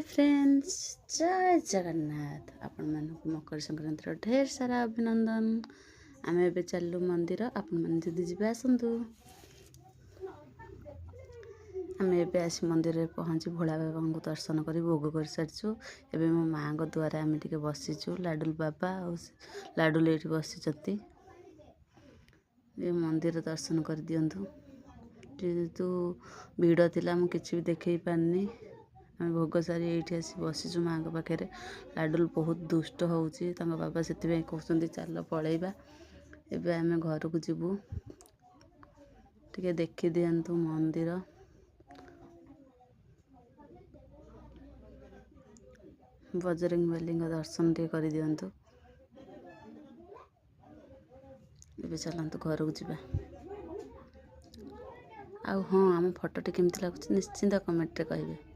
Friends, जय जगन्नाथ। आपण मानक मकर संक्रांतिर ढेर सारा अभिनंदन। आम ए चलू मंदिर, आपण मैंने जदि जी आसतु। आम एस मंदिर में पहुँची भोला बाबा को दर्शन कर भोग कर सारी। एवं मो माँ द्वारा आम टे बसीचु। लाडुल बाबा और लाडुल ये बसी मंदिर दर्शन कर दिंतु। जेहेतु भिड़ थिला मु किसी भी देखे पारनी। आम भोग सारी ये आसी बसीचु माँ पाखे। लाडुल बहुत दुष्ट होउची बाबा से कहते चल पलैबा। एबे आम घर को जीवु। टिके देखी दिंतु मंदिर। बजरंग बली दर्शन टे कर दिंतु। एबे चलतु घर को जीवा। हाँ, आम फोटो टी केमती लगुच निश्चिंत कमेंट रे कहिबे।